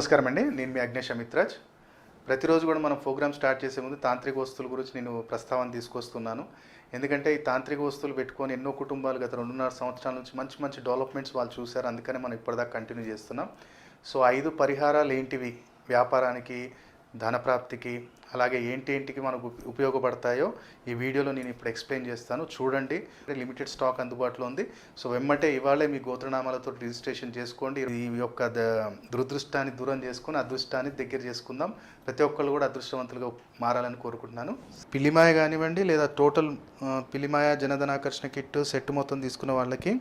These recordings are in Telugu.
నమస్కారం అండి. నేను మీ అగ్నేష్ అమిత్రాజ్. ప్రతిరోజు కూడా మనం ప్రోగ్రామ్ స్టార్ట్ చేసే ముందు తాంత్రిక వస్తువుల గురించి నేను ప్రస్తావన తీసుకొస్తున్నాను. ఎందుకంటే ఈ తాంత్రిక వస్తువులు పెట్టుకొని ఎన్నో కుటుంబాలు గత 2.5 సంవత్సరాల నుంచి మంచి మంచి డెవలప్మెంట్స్ వాళ్ళు చూశారు. అందుకనే మనం ఇప్పటిదాకా కంటిన్యూ చేస్తున్నాం. సో 5 పరిహారాలు ఏంటివి వ్యాపారానికి, ధనప్రాప్తికి, అలాగే ఏంటికి మనకు ఉపయోగపడతాయో ఈ వీడియోలో నేను ఇప్పుడు ఎక్స్ప్లెయిన్ చేస్తాను. చూడండి. లిమిటెడ్ స్టాక్ అందుబాటులో ఉంది. సో వెమ్మటే ఇవాళే మీ గోత్రనామాలతో రిజిస్ట్రేషన్ చేసుకోండి. ఈ యొక్క దురదృష్టాన్ని దూరం చేసుకొని అదృష్టాన్ని దగ్గర చేసుకుందాం. ప్రతి ఒక్కళ్ళు కూడా అదృష్టవంతులుగా మారాలని కోరుకుంటున్నాను. పిల్లిమాయ కానివ్వండి లేదా టోటల్ పిల్లిమాయ జనధనాకర్షణ కిట్ సెట్ మొత్తం తీసుకున్న వాళ్ళకి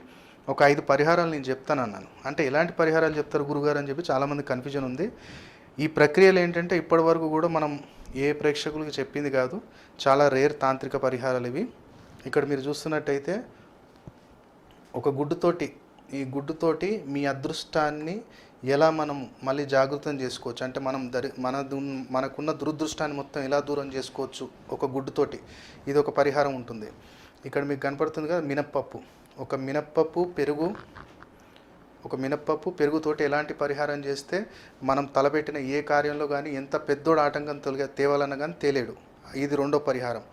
ఒక 5 పరిహారాలు నేను చెప్తాను అన్నాను. అంటే ఎలాంటి పరిహారాలు చెప్తారు గురుగారు అని చెప్పి చాలామంది కన్ఫ్యూజన్ ఉంది. ఈ ప్రక్రియలు ఏంటంటే ఇప్పటి వరకు కూడా మనం ఏ ప్రేక్షకులకి చెప్పింది కాదు. చాలా రేర్ తాంత్రిక పరిహారాలు ఇవి. ఇక్కడ మీరు చూస్తున్నట్టయితే ఒక గుడ్డుతోటి, ఈ గుడ్డుతోటి మీ అదృష్టాన్ని ఎలా మనం మళ్ళీ జాగృతం చేసుకోవచ్చు, అంటే మనం మనకున్న దురదృష్టాన్ని మొత్తం ఎలా దూరం చేసుకోవచ్చు ఒక గుడ్డుతోటి, ఇది ఒక పరిహారం ఉంటుంది. ఇక్కడ మీకు కనపడుతుంది కదా మినప్పప్పు. ఒక మినప్పప్పు పెరుగుతోటి ఎలాంటి పరిహారం చేస్తే మనం తలపెట్టిన ఏ కార్యంలో కానీ ఎంత పెద్దోడు ఆటంకం తేవాలన్నా కానీ తేలేడు. ఇది రెండో పరిహారం.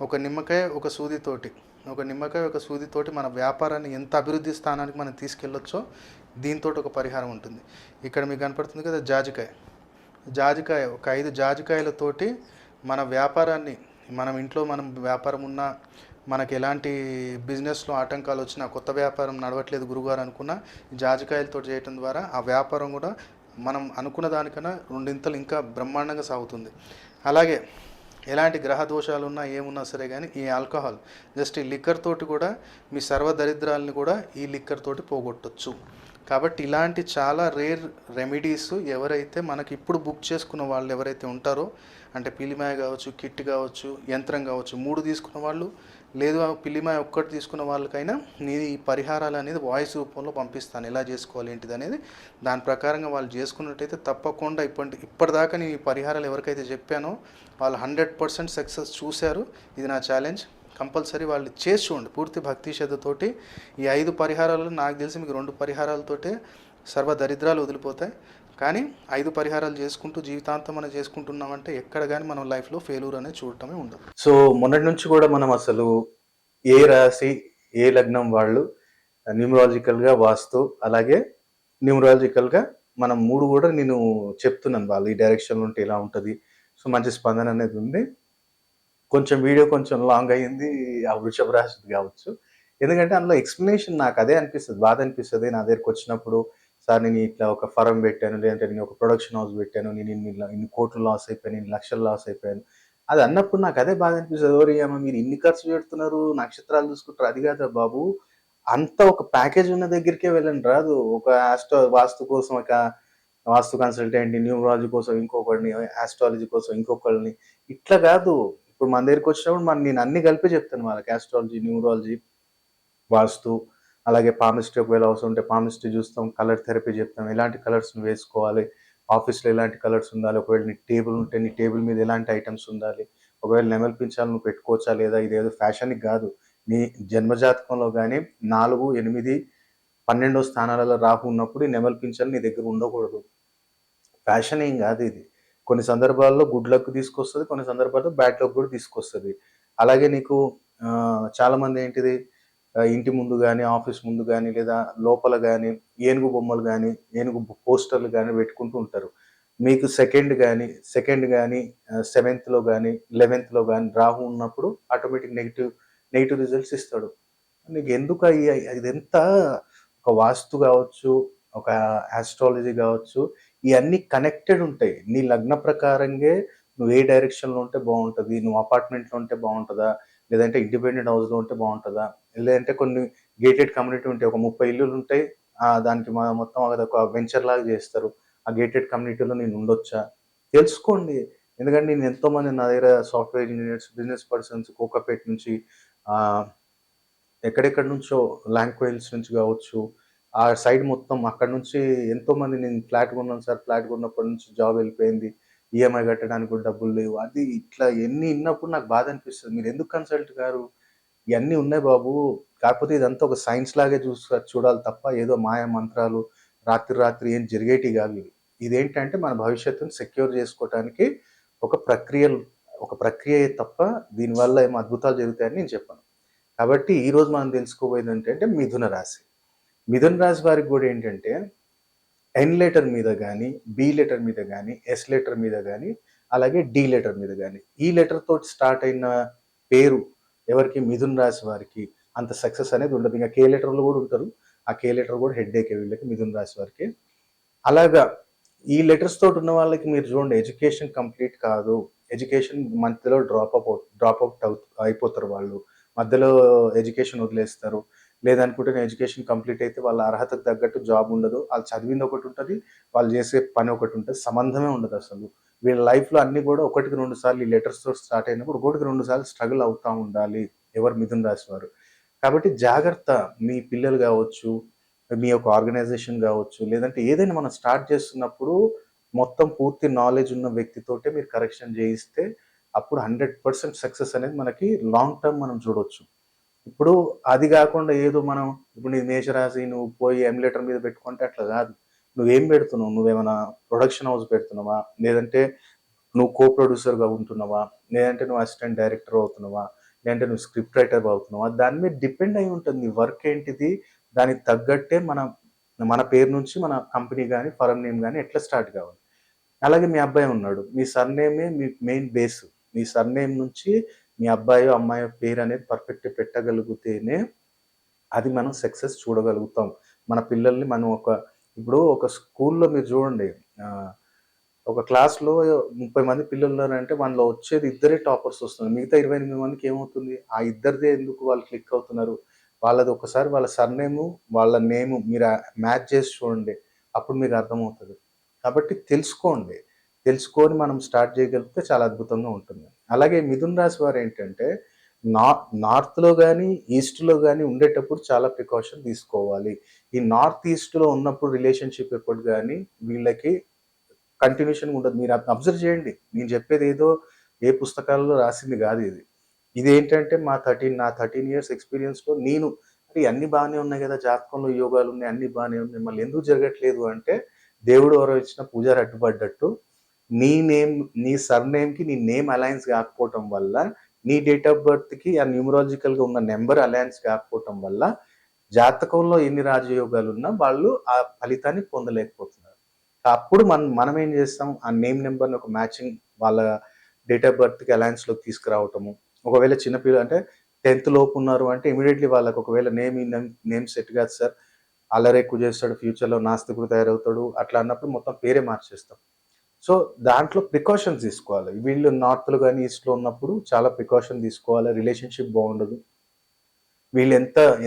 ఒక నిమ్మకాయ ఒక సూదితోటి మన వ్యాపారాన్ని ఎంత అభివృద్ధి స్థానానికి మనం తీసుకెళ్ళొచ్చో దీంతో ఒక పరిహారం ఉంటుంది. ఇక్కడ మీకు కనపడుతుంది కదా జాజికాయ ఒక 5 జాజికాయలతోటి మన వ్యాపారాన్ని, మనం ఇంట్లో మనం వ్యాపారం ఉన్నా, మనకి ఎలాంటి బిజినెస్లో ఆటంకాలు వచ్చినా, కొత్త వ్యాపారం నడవట్లేదు గురుగారు అనుకున్న జాజికాయలతో చేయటం ద్వారా ఆ వ్యాపారం కూడా మనం అనుకున్న దానికన్నా 2 ఇంతలు ఇంకా బ్రహ్మాండంగా సాగుతుంది. అలాగే ఎలాంటి గ్రహ దోషాలు ఉన్నా ఏమున్నా సరే కానీ ఈ ఆల్కహాల్, జస్ట్ ఈ లిక్కర్ తోటి కూడా మీ సర్వదరిద్రాలని కూడా ఈ లిక్కర్ తోటి పోగొట్టచ్చు. కాబట్టి ఇలాంటి చాలా రేర్ రెమెడీస్ ఎవరైతే మనకి ఇప్పుడు బుక్ చేసుకున్న వాళ్ళు ఎవరైతే ఉంటారో, అంటే పిల్లిమాయ కావచ్చు, కిట్ కావచ్చు, యంత్రం కావచ్చు, 3 తీసుకున్న వాళ్ళు, లేదు పిల్లిమాయ ఒక్కటి తీసుకున్న వాళ్ళకైనా నేను ఈ పరిహారాలు అనేది వాయిస్ రూపంలో పంపిస్తాను. ఎలా చేసుకోవాలి ఏంటిది అనేది దాని ప్రకారంగా వాళ్ళు చేసుకున్నట్టయితే తప్పకుండా ఇప్పటిదాకా నేను ఈ పరిహారాలు ఎవరికైతే చెప్పానో వాళ్ళు 100% సక్సెస్ చూశారు. ఇది నా ఛాలెంజ్. కంపల్సరీ వాళ్ళు చేసి చూడండి పూర్తి భక్తి శ్రద్ధతోటి. ఈ 5 పరిహారాలు నాకు తెలిసి మీకు 2 పరిహారాలతోటే సర్వ దరిద్రాలు వదిలిపోతాయి. కానీ 5 పరిహారాలు చేసుకుంటూ జీవితాంతం మనం చేసుకుంటున్నామంటే ఎక్కడ కానీ మనం లైఫ్లో ఫెయిల్యూర్ అనేది చూడటమే ఉండదు. సో మొన్నటి నుంచి కూడా మనం అసలు ఏ రాశి ఏ లగ్నం వాళ్ళు న్యూమరాలజికల్గా వాస్తు, అలాగే న్యూమరాలజికల్గా మనం 3 కూడా నేను చెప్తున్నాను. వాళ్ళు ఈ డైరెక్షన్లో ఉంటే ఎలా ఉంటుంది. సో మంచి స్పందన అనేది ఉంది. వీడియో కొంచెం లాంగ్ అయ్యింది, ఆ వృషభ రాశిది కావచ్చు. ఎందుకంటే అందులో ఎక్స్ప్లెనేషన్ నాకు అదే అనిపిస్తుంది, బాధ అనిపిస్తుంది. నా దగ్గరకు వచ్చినప్పుడు సార్ నేను ఇట్లా ఒక ఫరం పెట్టాను, లేదంటే నేను ఒక ప్రొడక్షన్ హౌస్ పెట్టాను, నేను ఇన్ని కోట్లు లాస్ అయిపోయాను, ఇన్ని లక్షలు లాస్ అయిపోయాను, అది అన్నప్పుడు నాకు అదే బాధ అనిపిస్తుంది. ఎవరి అమ్మ మీరు ఇన్ని ఖర్చు పెడుతున్నారు, నక్షత్రాలు చూసుకుంటారు, అది కాదా బాబు, అంతా ఒక ప్యాకేజ్ ఉన్న దగ్గరికే వెళ్ళండి. రాదు ఒక వాస్తు కోసం ఒక వాస్తు కన్సల్టెంట్, న్యూమరాలజీ కోసం ఇంకొకరిని, ఆస్ట్రాలజీ కోసం ఇంకొకరిని, ఇట్లా కాదు. ఇప్పుడు మన దగ్గరికి వచ్చినప్పుడు నేను అన్ని కలిపి చెప్తాను వాళ్ళకి. ఆస్ట్రాలజీ, న్యూమరాలజీ, వాస్తు, అలాగే పామిస్ట్రీ ఒకవేళ అవసరం ఉంటే పామిస్ట్రీ చూస్తాం, కలర్ థెరపీ చెప్తాం, ఎలాంటి కలర్స్ వేసుకోవాలి, ఆఫీస్లో ఎలాంటి కలర్స్ ఉండాలి, ఒకవేళ నీ టేబుల్ ఉంటే నీ టేబుల్ మీద ఎలాంటి ఐటమ్స్ ఉండాలి, ఒకవేళ నెమలి పించాలు నువ్వు పెట్టుకోవచ్చా లేదా, ఇదేదో ఫ్యాషన్కి కాదు. నీ జన్మజాతకంలో కానీ 4, 8, 12 స్థానాలలో రాహు ఉన్నప్పుడు ఈ నెమలి పించాలు నీ దగ్గర ఉండకూడదు. ఫ్యాషన్ ఏం కాదు ఇది. కొన్ని సందర్భాల్లో గుడ్ లక్ తీసుకొస్తుంది, కొన్ని సందర్భాల్లో బ్యాడ్ లక్ కూడా తీసుకొస్తుంది. అలాగే నీకు చాలామంది ఏంటిది ఇంటి ముందు కానీ, ఆఫీస్ ముందు కానీ, లేదా లోపల కానీ ఏనుగు బొమ్మలు కానీ, ఏనుగు పోస్టర్లు కానీ పెట్టుకుంటూ ఉంటారు. మీకు సెకండ్ కానీ 7th కానీ 11th కానీ రాహు ఉన్నప్పుడు ఆటోమేటిక్ నెగిటివ్ రిజల్ట్స్ ఇస్తాడు. నీకు ఎందుకు ఇదంతా ఒక వాస్తు కావచ్చు, ఒక ఆస్ట్రాలజీ కావచ్చు, ఇవన్నీ కనెక్టెడ్ ఉంటాయి. నీ లగ్న ప్రకారంగా నువ్వు ఏ డైరెక్షన్లో ఉంటే బాగుంటుంది, నువ్వు అపార్ట్మెంట్లో ఉంటే బాగుంటుందా, లేదంటే ఇండిపెండెంట్ హౌస్లో ఉంటే బాగుంటుందా, లేదంటే కొన్ని గేటెడ్ కమ్యూనిటీ ఉంటాయి, ఒక 30 ఇల్లులు ఉంటాయి, దానికి మొత్తం అదొక వెంచర్ లాగా చేస్తారు. ఆ గేటెడ్ కమ్యూనిటీలో నేను ఉండొచ్చా తెలుసుకోండి. ఎందుకంటే నేను ఎంతోమంది నా దగ్గర software engineers, business persons Kokapet నుంచి, ఎక్కడెక్కడి నుంచో లాంక్వెయిల్స్ నుంచి కావచ్చు, ఆ సైడ్ మొత్తం అక్కడ నుంచి ఎంతోమంది నేను ఫ్లాట్ కొన్నాను సార్, ఫ్లాట్ కొన్నప్పటి నుంచి జాబ్ వెళ్ళిపోయింది, ఈఎంఐ కట్టడానికి కూడా డబ్బులు లేవు, అది ఇట్లా ఎన్ని విన్నప్పుడు నాకు బాధ అనిపిస్తుంది. మీరు ఎందుకు కన్సల్ట్ గారు, ఇవన్నీ ఉన్నాయి బాబు. కాకపోతే ఇదంతా ఒక సైన్స్ లాగే చూడాలి తప్ప ఏదో మాయా మంత్రాలు రాత్రి ఏం జరిగేటివి కాదు ఇవి. ఇదేంటంటే మన భవిష్యత్తుని సెక్యూర్ చేసుకోవటానికి ఒక ఒక ప్రక్రియే తప్ప దీనివల్ల ఏమో అద్భుతాలు జరుగుతాయని నేను చెప్పను. కాబట్టి ఈరోజు మనం తెలుసుకోబోయేది ఏంటంటే మిథున రాశి. మిథున రాశి వారికి కూడా ఏంటంటే ఎన్ లెటర్ మీద గానీ, బి లెటర్ మీద గానీ, ఎస్ లెటర్ మీద గానీ, అలాగే డి లెటర్ మీద గానీ, ఈ లెటర్ తోటి స్టార్ట్ అయిన పేరు ఎవరికి మిథున రాశి వారికి అంత సక్సెస్ అనేది ఉండదు. ఇంక కే లెటర్‌లో కూడా ఉంటారు. ఆ కే లెటర్ కూడా హెడ్‌ఏకే వీళ్ళకి మిథున రాశి వారికి. అలాగా ఈ లెటర్స్ తోటి ఉన్న వాళ్ళకి మీరు చూడండి ఎడ్యుకేషన్ కంప్లీట్ కాదు. ఎడ్యుకేషన్ మధ్యలో డ్రాప్ అవుట్ అయిపోతారు వాళ్ళు. మధ్యలో ఎడ్యుకేషన్ వదిలేస్తారు. లేదనుకుంటే నేను ఎడ్యుకేషన్ కంప్లీట్ అయితే వాళ్ళ అర్హతకు తగ్గట్టు జాబ్ ఉండదు. ఆళ్ళు చదివింది ఒకటుంటది. వాళ్ళు చేసే పని ఒకటుంటది. సంబంధమే ఉండదసలు. వీళ్ళ లైఫ్‌లో అన్నీ కూడా ఒకటికి 2 సార్లు ఈ లెటర్స్‌తో స్టార్ట్ అయినప్పుడు ఒకటికి 2 సార్లు స్ట్రగుల్ అవుతా ఉండాలి. ఎవరు మిథున రాశి వారు. కాబట్టి జాగ్రత్త మీ పిల్లలు గావచ్చు, మీ యొక్క ఆర్గనైజేషన్ గావచ్చు, లేదంటే ఏదైనా మనం స్టార్ట్ చేస్తున్నప్పుడు మొత్తం పూర్తి నాలెడ్జ్ ఉన్న వ్యక్తితోటే మీరు కరెక్షన్ చేయిస్తే అప్పుడు 100% సక్సెస్ అనేది మనకి లాంగ్ టర్మ్ మనం చూడొచ్చు. ఇప్పుడు అది గాకుండా ఏదో మనం ఇప్పుడు నీది మేషరాశి నువ్వు పోయి ఎమ్యులేటర్ మీద పెట్టుకుంటే అట్లా గాదు. నువ్వేం పెడుతున్నావు? నువ్వేమన్నా ప్రొడక్షన్ హౌస్ పెడుతున్నావా? లేదంటే నువ్వు కో ప్రొడ్యూసర్‌గా ఉంటున్నావా? లేదంటే నువ్వు అసిస్టెంట్ డైరెక్టర్ అవుతున్నావా? లేదంటే నువ్వు స్క్రిప్ట్ రైటర్ అవుతున్నావా? దాని మీద డిపెండ్ అయి ఉంటుంది. నీ వర్క్ ఏంటిది? దానికి తగ్గట్టే మన పేరు నుంచి మన కంపెనీ గాని, ఫర్మ్ నేమ్ గాని ఎట్లా స్టార్ట్ కావాలి. అలాగే మీ అబ్బాయి ఉన్నాడు. మీ సర్‌నేమే మీ మెయిన్ బేస్. మీ సర్‌నేమ్ నుంచి మీ అబ్బాయో, అమ్మాయో పేరనేది పర్ఫెక్ట్‌గా పెట్టగలిగితేనే అది మనం సక్సెస్ చూడగలుగుతాం. మన పిల్లల్ని మనం ఇప్పుడు ఒక స్కూల్‌లో మీరు చూడండి. ఆహ్, ఒక క్లాస్‌లో 30 మంది పిల్లలున్నారంటే వాళ్ళలో వచ్చేది ఇద్దరే టాపర్స్ వస్తున్నారు. మిగతా 28 మందికి ఏమవుతుంది? ఆ ఇద్దరిదే ఎందుకు వాళ్ళు క్లిక్ అవుతున్నారు? వాళ్ళది ఒకసారి వాళ్ళ సర్‌నేము, వాళ్ళ నేము మీరు మ్యాచ్ చేసి చూడండి. అప్పుడు మీకు అర్థమవుతది. కాబట్టి తెలుసుకోండి. తెలుసుకొని మనం స్టార్ట్ చేయగలిగితే చాలా అద్భుతంగా ఉంటుంది. అలాగే మిథున రాశి వారేంటంటే నా నార్త్‌లో గాని, ఈస్ట్‌లో గాని ఉండేటప్పుడు చాలా ప్రికాషన్ తీసుకోవాలి. ఈ నార్త్ ఈస్ట్‌లో ఉన్నప్పుడు రిలేషన్‌షిప్ ఎప్పుడు గాని వీళ్ళకి కంటిన్యూషన్‌గా ఉండదు. మీరు అబ్జర్వ్ చేయండి. నేను చెప్పేదేదో ఏ పుస్తకాల్లో రాసింది గాదు ఇది. ఇదేంటంటే నా 13 ఇయర్స్ ఎక్స్‌పీరియన్స్‌లో నేను అంటే అన్నీ బానే ఉన్నాయి గదా! జాతకంలో యోగాలున్నాయి. అన్నీ బానే ఉన్నాయి. మళ్ళీ ఎందుకు జరగట్లేదు అంటే దేవుడు ఎవరో ఇచ్చిన పూజారి అడ్డుపడ్డట్టు నీ నేమ్ నీ సర్‌నేమ్‌కి నీ నేమ్ అలయన్స్ గాకపోవటం వల్ల, నీ డేట్ ఆఫ్ బర్త్‌కి ఆ న్యూమరాలజికల్‌గా ఉన్న నంబర్ అలయన్స్ గాకపోవటం వల్ల జాతకంలో ఎన్ని రాజయోగాలున్నా వాళ్ళు ఆ ఫలితాన్ని పొందలేకపోతున్నారు. అప్పుడు మనం ఏం చేస్తాం? ఆ నేమ్ నంబర్‌ని ఒక మ్యాచింగ్ వాళ్ళ డేట్ ఆఫ్ బర్త్‌కి అలయన్స్‌లోకి తీసుకురావటము. ఒకవేళ చిన్న అంటే 10థ్ లోపు ఉన్నారు అంటే ఇమ్మీడియేట్‌లీ వాళ్ళకి ఒకవేళ నేమ్ సెట్ కాదు సార్. అల్లరెక్కువ చేస్తాడు. ఫ్యూచర్‌లో నాస్తికుడు తయారవుతాడు. అట్లా అన్నప్పుడు మొత్తం పేరే మార్చేస్తాం. సో, దాంట్లో ప్రికాషన్స్ తీసుకోవాలి. వీళ్ళు నార్త్‌లో గాని, ఈస్ట్‌లో ఉన్నప్పుడు చాలా ప్రికాషన్ తీసుకోవాలి. రిలేషన్‌షిప్ బాగుండదు.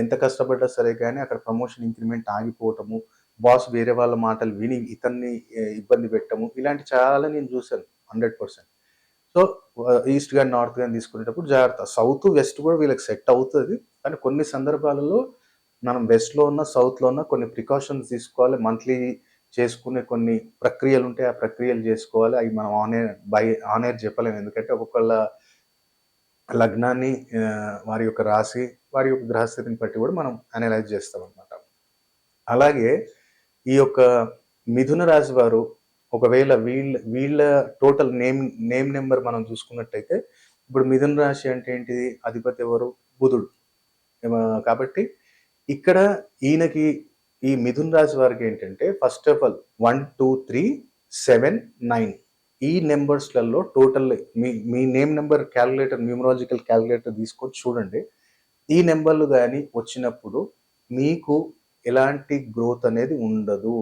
ఎంత కష్టపడ్డా సరే గానీ అక్కడ ప్రమోషన్, ఇంక్రిమెంట్ ఆగిపోవటము, బాస్ వేరే వాళ్ళ మాటలు విని ఇతన్ని ఇబ్బంది పెట్టడము, ఇలాంటివి చాలా నేను చూసాను 100%. సో, ఈస్ట్ గాని, నార్త్ గాని తీసుకునేటప్పుడు జాగ్రత్త. సౌత్, వెస్ట్ కూడా వీళ్ళకి సెట్ అవుతది. కానీ కొన్ని సందర్భాలలో మనం వెస్ట్‌లో ఉన్న, సౌత్‌లో ఉన్న కొన్ని ప్రికాషన్స్ తీసుకోవాలి. మంత్లీ చేసుకునే కొన్ని ప్రక్రియలుంటాయి. ఆ ప్రక్రియలు జేసుకోవాలి. అయి మనం ఆన్ ఎయిర్ చెప్పలేము. ఎందుకంటే ఒక్కొక్కళ్ళ లగ్నాన్ని వారి యొక్క రాశి, వారి యొక్క గ్రహస్థితిని బట్టి కూడా మనం అనలైజ్ చేస్తామనమాట. అలాగే ఈ యొక్క మిథున రాశి వారు ఒకవేళ వీళ్ళ టోటల్ నేమ్ నంబర్ మనం చూసుకున్నట్టయితే, ఇప్పుడు మిథున రాశి అంటే ఏంటిది? అధిపతి ఎవరు? బుధుడు. కాబట్టి ఇక్కడ ఈయనకి ఈ మిథున రాశి వారికేంటంటే ఫస్ట్ ఆఫ్ ఆల్ 1, 2, 3, 7, 9 ఈ నంబర్స్‌లలో టోటల్ మీ నేమ్ నంబర్ న్యూమరాలజికల్ కాలిక్యులేటర్ తీసుకొని చూడండి. ఈ నంబర్‌లు గాని వచ్చినప్పుడు మీకు ఎలాంటి గ్రోత్ అనేది ఉండదు.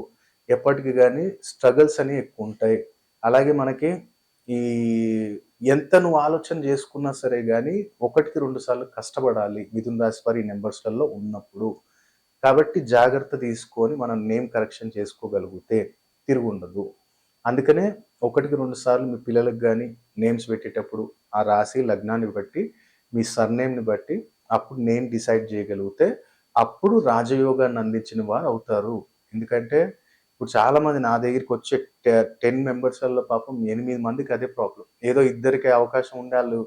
ఎప్పటికి గాని స్ట్రగల్స్ అనేవి ఎక్కువుంటాయి. అలాగే మనకి ఈ ఎంత నువ్వు ఆలోచన చేసుకున్నా సరే గాని, ఒకటికి 2 సార్లు కష్టపడాలి. మిథున రాశి వారి ఈ నంబర్స్‌లలో ఉన్నప్పుడు. కాబట్టి జాగ్రత్త తీసుకొని మనం నేమ్ కరెక్షన్ చేసుకోగలిగితే తిరుగుండదు. అందుకనే ఒకటికి 2 సార్లు మీ పిల్లలకి గాని నేమ్స్ పెట్టేటప్పుడు ఆ రాశి, లగ్నాన్ని బట్టి, మీ సర్‌నేమ్‌ని బట్టి అప్పుడు నేమ్ డిసైడ్ చేయగలిగితే అప్పుడు రాజయోగాన్ని అందించిన వారు అవుతారు. ఎందుకంటే ఇప్పుడు చాలామంది నా దగ్గరికొచ్చే 10 మెంబర్స్‌లలో పాపం 8 మందికి అదే ప్రాబ్లమ్. ఏదో ఇద్దరికి అవకాశం ఉండి ఆళ్ళు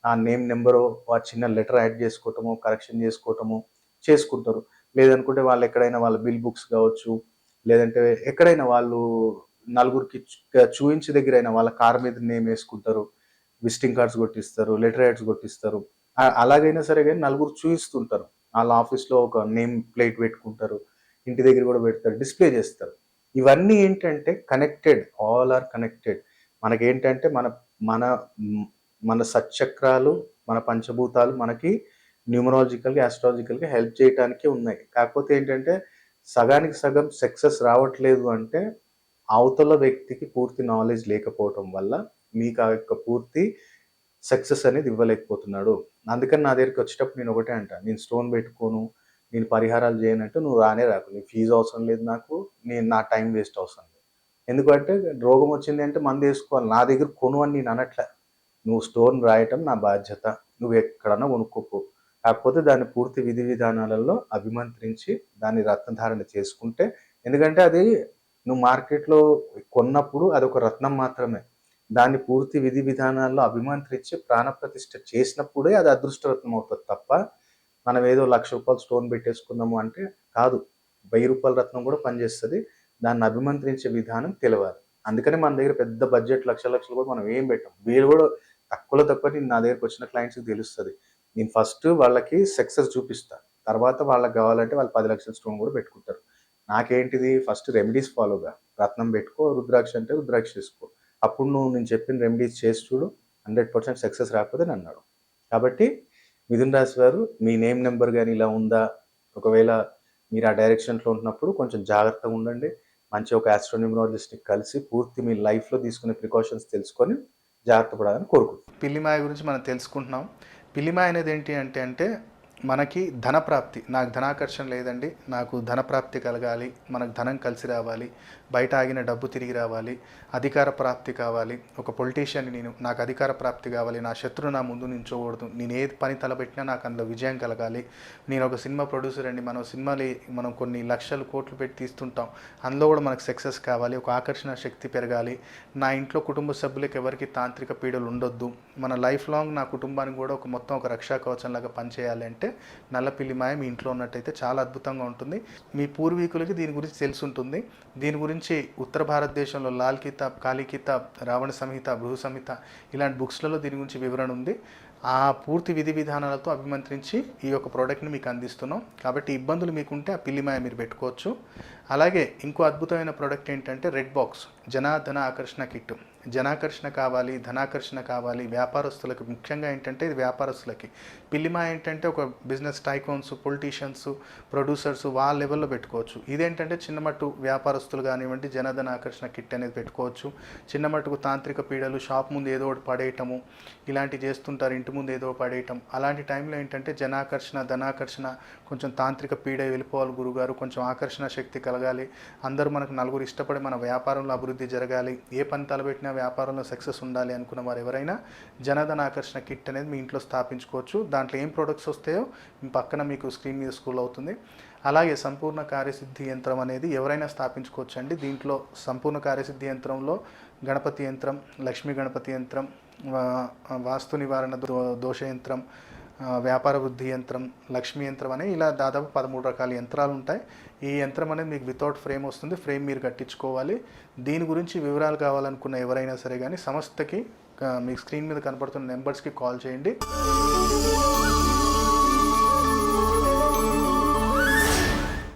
ఆ నేమ్ నంబరో, ఆ చిన్న లెటర్ యాడ్ చేసుకోవటమో, కరెక్షన్ చేసుకోవటమో చేసుకుంటారు. లేదనుకుంటే వాళ్ళెక్కడైనా వాళ్ళ బిల్ బుక్స్ కావచ్చు, లేదంటే ఎక్కడైనా వాళ్ళు నలుగురికి చూయించి దగ్గరైనా వాళ్ళ కార్ మీద నేమ్ వేసుకుంటారు, విజిటింగ్ కార్డ్స్ కొట్టిస్తారు, లెటర్ హెడ్స్ కొట్టిస్తారు. అలాగైనా సరే కానీ నలుగురు చూయిస్తుంటారు. వాళ్ళ ఆఫీస్‌లో ఒక నేమ్ ప్లేట్ పెట్టుకుంటారు. ఇంటి దగ్గర కూడా పెడతారు. డిస్‌ప్లే చేస్తారు. ఇవన్నీ ఏంటంటే కనెక్టెడ్. All are connected. మనకేంటంటే మన మన హ్మ్, మన సచ్చక్రాలు, మన పంచభూతాలు మనకి న్యూమరాలజికల్‌గా, ఆస్ట్రాలజికల్‌గా హెల్ప్ చేయటానికే ఉన్నాయి. కాకపోతే ఏంటంటే సగానికి సగం సక్సెస్ రావట్లేదు అంటే అవతల వ్యక్తికి పూర్తి నాలెడ్జ్ లేకపోవటం వల్ల మీకు ఆ యొక్క పూర్తి సక్సెస్ అనేది ఇవ్వలేకపోతున్నాడు. అందుకని నా దగ్గరికి వచ్చేటప్పుడు నేను ఒకటే అంటా. నేను స్టోన్ పెట్టుకోను, నేను పరిహారాలు చేయనంటే నువ్వు రానే రాకు. నీ ఫీజు అవసరం లేదు నాకు. నా టైం వేస్ట్ అవసరం లేదు. ఎందుకంటే రోగం వచ్చింది అంటే మందేసుకోవాలి. నా దగ్గర కొను అని నేను అనట్లే. నువ్వు స్టోన్ రాయటం నా బాధ్యత. నువ్వు ఎక్కడన్నా కొనుక్కోపో. కాకపోతే దాన్ని పూర్తి విధి విధానాలలో అభిమంత్రించి దాన్ని రత్నధారణ చేసుకుంటే ఎందుకంటే అది నువ్వు మార్కెట్‌లో కొన్నప్పుడు అదొక రత్నం మాత్రమే. దాన్ని పూర్తి విధి విధానాల్లో అభిమంత్రించి ప్రాణప్రతిష్ఠ చేసినప్పుడే అది అదృష్టరత్నం అవుతది తప్ప, మనం ఏదో రూ. 1,00,000 స్టోన్ పెట్టేసుకున్నాము అంటే కాదు. రూ. 1000 రత్నం కూడా పనిచేస్తది. దాన్ని అభిమంత్రించే విధానం తెలవాలి. అందుకనే మన దగ్గర పెద్ద బడ్జెట్ లక్షలు లక్షలు కూడా మనం ఏం పెట్టం. వీళ్ళు కూడా తక్కువలో తక్కువ నా దగ్గరికి వచ్చిన క్లయింట్స్‌కి తెలుస్తది. నేను ఫస్ట్ వాళ్ళకి సక్సెస్ చూపిస్తా. తర్వాత వాళ్ళకి కావాలంటే వాళ్ళు 10,00,000 స్టోన్ కూడా పెట్టుకుంటారు. నాకేంటిది ఫస్ట్ రెమెడీస్ ఫాలోగా. రత్నం పెట్టుకో, రుద్రాక్ష అంటే రుద్రాక్ష తీసుకో. అప్పుడు నువ్వు నేను చెప్పిన రెమెడీస్ చేసి చూడు. 100% సక్సెస్ రాకపోతే నన్నడుగు. కాబట్టి మిథున రాశి వారు మీ నేమ్ నంబర్ గాని ఇలా ఉందా? ఒకవేళ మీరు ఆ డైరెక్షన్‌లో ఉన్నప్పుడు కొంచెం జాగ్రత్తగా ఉండండి. మంచి ఒక ఆస్ట్రోన్యూమరాలజిస్ట్‌ని కలిసి పూర్తి మీ లైఫ్‌లో తీసుకునే ప్రికాషన్స్ తెలుసుకొని జాగ్రత్త పడాలని కోరుకుంటున్నాను. పిల్లిమాయ గురించి మనం తెలుసుకుంటున్నాం. పిల్లిమాయ అనేది ఏంటి అంటే మనకి ధనప్రాప్తి. నాకు ధనాకర్షణ లేదండి, నాకు ధనప్రాప్తి కలగాలి, మనకు ధనం కలిసి రావాలి, బయట ఆగిన డబ్బు తిరిగి రావాలి, అధికార ప్రాప్తి కావాలి, ఒక పొలిటీషియన్ నాకు అధికార ప్రాప్తి కావాలి, నా శత్రువు నా ముందు నించోకూడదు, నేను ఏది పని తలపెట్టినా నాకు అందులో విజయం కలగాలి, నేను ఒక సినిమా ప్రొడ్యూసర్ అండి, మనం కొన్ని లక్షలు కోట్లు పెట్టి తీస్తుంటాం, అందులో కూడా మనకు సక్సెస్ కావాలి, ఒక ఆకర్షణ శక్తి పెరగాలి, నా ఇంట్లో కుటుంబ సభ్యులకు ఎవరికి తాంత్రిక పీడలు ఉండొద్దు, మన లైఫ్ లాంగ్ నా కుటుంబానికి కూడా మొత్తం ఒక రక్షా కవచంలాగా పనిచేయాలి అంటే నల్లపిల్లి మాయ మీ ఇంట్లో ఉన్నట్టయితే చాలా అద్భుతంగా ఉంటుంది. మీ పూర్వీకులకి దీని గురించి తెలిసి ఉంటుంది. దీని గురించి ఉత్తర భారతదేశంలో లాల్ కితాబ్, కాళీ కితాబ్, రావణ సంహిత, బృహ సంహిత ఇలాంటి బుక్స్లలో దీని గురించి వివరణ ఉంది. ఆ పూర్తి విధి విధానాలతో అభిమంత్రించి ఈ యొక్క ప్రోడక్ట్ని మీకు అందిస్తున్నాం. కాబట్టి ఇబ్బందులు మీకుంటే ఆ పిల్లిమాయ మీరు పెట్టుకోవచ్చు. అలాగే ఇంకో అద్భుతమైన ప్రోడక్ట్ ఏంటంటే రెడ్ బాక్స్ జనాధన ఆకర్షణ కిట్. జనాకర్షణ కావాలి, ధనాకర్షణ కావాలి, వ్యాపారస్తులకు ముఖ్యంగా ఏంటంటే ఇది వ్యాపారస్తులకి. పిల్లిమాయ ఏంటంటే ఒక బిజినెస్ టైకోన్స్, పొలిటీషియన్స్, ప్రొడ్యూసర్స్ వాళ్ళ లెవెల్లో పెట్టుకోవచ్చు. ఇదేంటంటే చిన్నమట్టు వ్యాపారస్తులు కానివ్వండి జనధన ఆకర్షణ కిట్ అనేది పెట్టుకోవచ్చు. చిన్నమట్టుకు తాంత్రిక పీడలు, షాప్ ముందు ఏదో ఒకటి పడేయటము ఇలాంటివి చేస్తుంటారు, ఇంటి ముందు ఏదో పడేయటం. అలాంటి టైంలో ఏంటంటే జనాకర్షణ, ధనాకర్షణ, కొంచెం తాంత్రిక పీడ వెళ్ళిపోవాలి గురుగారు, కొంచెం ఆకర్షణ శక్తి కలగాలి, అందరూ మనకు నలుగురు ఇష్టపడి మన వ్యాపారంలో అభివృద్ధి జరగాలి, ఏ పని తలపెట్టినా వ్యాపారంలో సక్సెస్ ఉండాలి అనుకున్న వారు ఎవరైనా జనధన ఆకర్షణ కిట్ అనేది మీ ఇంట్లో స్థాపించుకోవచ్చు. దాంట్లో ఏం ప్రొడక్ట్స్ వస్తాయో పక్కన మీకు స్క్రీన్ మీద స్క్రోల్ అవుతుంది. అలాగే సంపూర్ణ కార్యసిద్ధి యంత్రం అనేది ఎవరైనా స్థాపించుకోవచ్చు అండి. దీంట్లో సంపూర్ణ కార్యసిద్ధి యంత్రంలో గణపతి యంత్రం, లక్ష్మీ గణపతి యంత్రం, వాస్తు నివారణ దోష యంత్రం, వ్యాపార వృద్ధి యంత్రం, లక్ష్మీ యంత్రం అనే ఇలా దాదాపు 13 రకాల యంత్రాలు ఉంటాయి. ఈ యంత్రం అనేది మీకు వితౌట్ ఫ్రేమ్ వస్తుంది. ఫ్రేమ్ మీరు కట్టించుకోవాలి. దీని గురించి వివరాలు కావాలనుకున్న ఎవరైనా సరే కానీ సంస్థకి మీకు స్క్రీన్ మీద కనపడుతున్న నెంబర్స్కి కాల్ చేయండి.